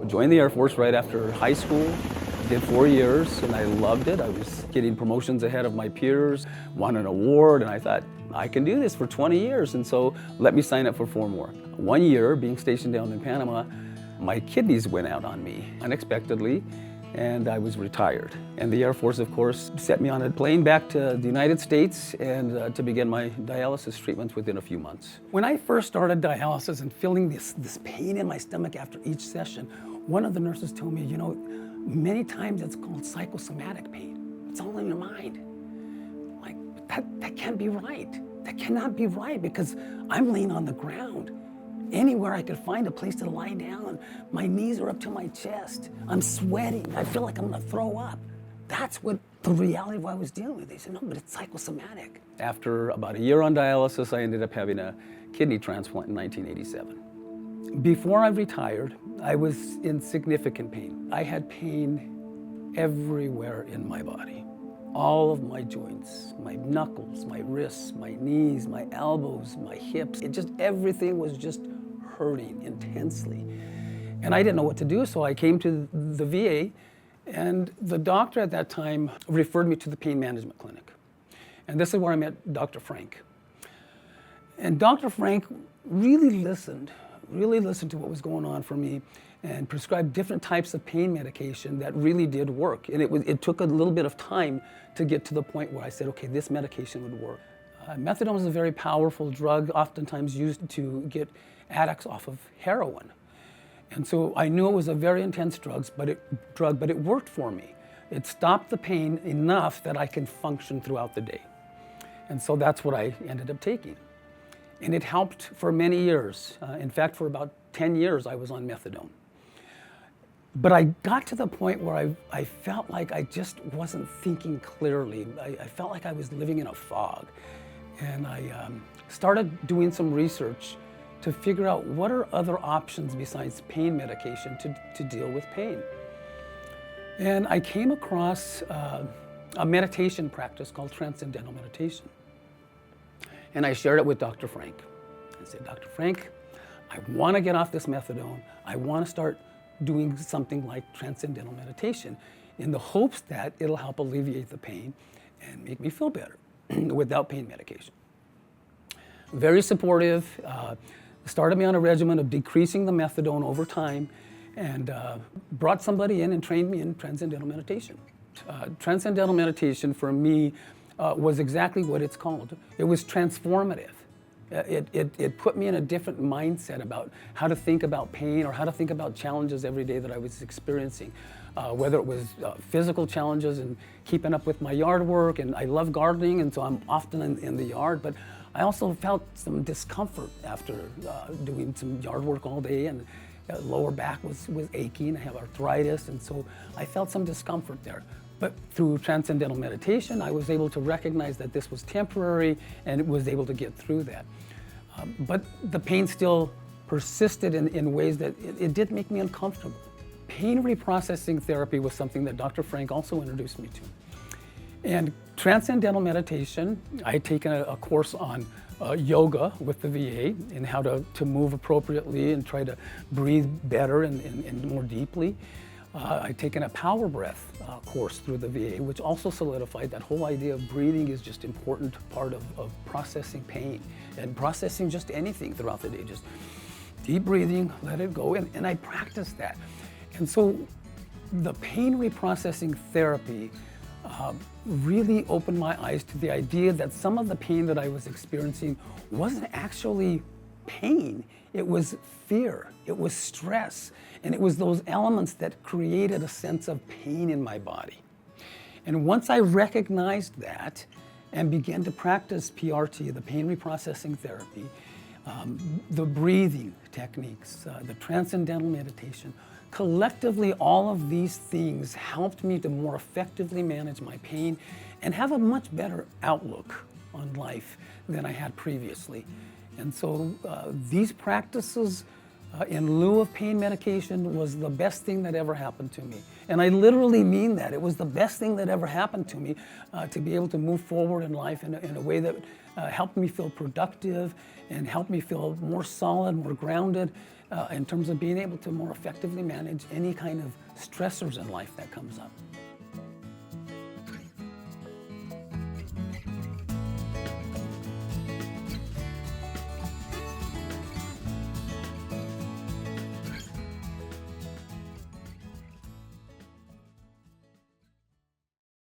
Joined the Air Force right after high school, did 4 years, and I loved it. I was getting promotions ahead of my peers, won an award, and I thought, I can do this for 20 years, and so let me sign up for 4 more. 1 year, being stationed down in Panama, my kidneys went out on me unexpectedly, and I was retired. And the Air Force, of course, set me on a plane back to the United States and to begin my dialysis treatments within a few months. When I first started dialysis and feeling this pain in my stomach after each session, one of the nurses told me, you know, many times it's called psychosomatic pain. It's all in your mind. Like, that can't be right. That cannot be right, because I'm laying on the ground. Anywhere I could find a place to lie down. My knees are up to my chest. I'm sweating. I feel like I'm gonna throw up. That's what the reality of what I was dealing with. They said, no, but it's psychosomatic. After about a year on dialysis, I ended up having a kidney transplant in 1987. Before I retired, I was in significant pain. I had pain everywhere in my body. All of my joints, my knuckles, my wrists, my knees, my elbows, my hips. Everything was just hurting intensely. And I didn't know what to do, so I came to the VA, and the doctor at that time referred me to the pain management clinic. And this is where I met Dr. Frank. And Dr. Frank really listened to what was going on for me, and prescribed different types of pain medication that really did work. And it took a little bit of time to get to the point where I said, okay, this medication would work. Methadone is a very powerful drug, oftentimes used to get addicts off of heroin. And so I knew it was a very intense drug, but it worked for me. It stopped the pain enough that I can function throughout the day. And so that's what I ended up taking. And it helped for many years. In fact, for about 10 years, I was on methadone. But I got to the point where I felt like I just wasn't thinking clearly. I felt like I was living in a fog. And I started doing some research to figure out what are other options besides pain medication to deal with pain. And I came across a meditation practice called transcendental meditation. And I shared it with Dr. Frank. I said, Dr. Frank, I want to get off this methadone. I want to start doing something like transcendental meditation in the hopes that it'll help alleviate the pain and make me feel better without pain medication. Very supportive, started me on a regimen of decreasing the methadone over time, and brought somebody in and trained me in transcendental meditation. Transcendental meditation for me was exactly what it's called. It was transformative. It put me in a different mindset about how to think about pain or how to think about challenges every day that I was experiencing. Whether it was physical challenges and keeping up with my yard work, and I love gardening, and so I'm often in the yard, but I also felt some discomfort after doing some yard work all day, and lower back was aching. I have arthritis, and so I felt some discomfort there. But through transcendental meditation, I was able to recognize that this was temporary, and was able to get through that. But the pain still persisted in ways that it did make me uncomfortable. Pain reprocessing therapy was something that Dr. Frank also introduced me to. And transcendental meditation, I had taken a course on yoga with the VA and how to move appropriately and try to breathe better and more deeply. I'd taken a power breath course through the VA, which also solidified that whole idea of breathing is just important part of processing pain and processing just anything throughout the day. Just deep breathing, let it go, and I practiced that. And so the pain reprocessing therapy really opened my eyes to the idea that some of the pain that I was experiencing wasn't actually pain. It was fear, it was stress, and it was those elements that created a sense of pain in my body. And once I recognized that and began to practice PRT, the pain reprocessing therapy, the breathing techniques, the transcendental meditation, collectively all of these things helped me to more effectively manage my pain and have a much better outlook on life than I had previously. And so these practices in lieu of pain medication was the best thing that ever happened to me. And I literally mean that. It was the best thing that ever happened to me to be able to move forward in life in a way that helped me feel productive and helped me feel more solid, more grounded, in terms of being able to more effectively manage any kind of stressors in life that comes up.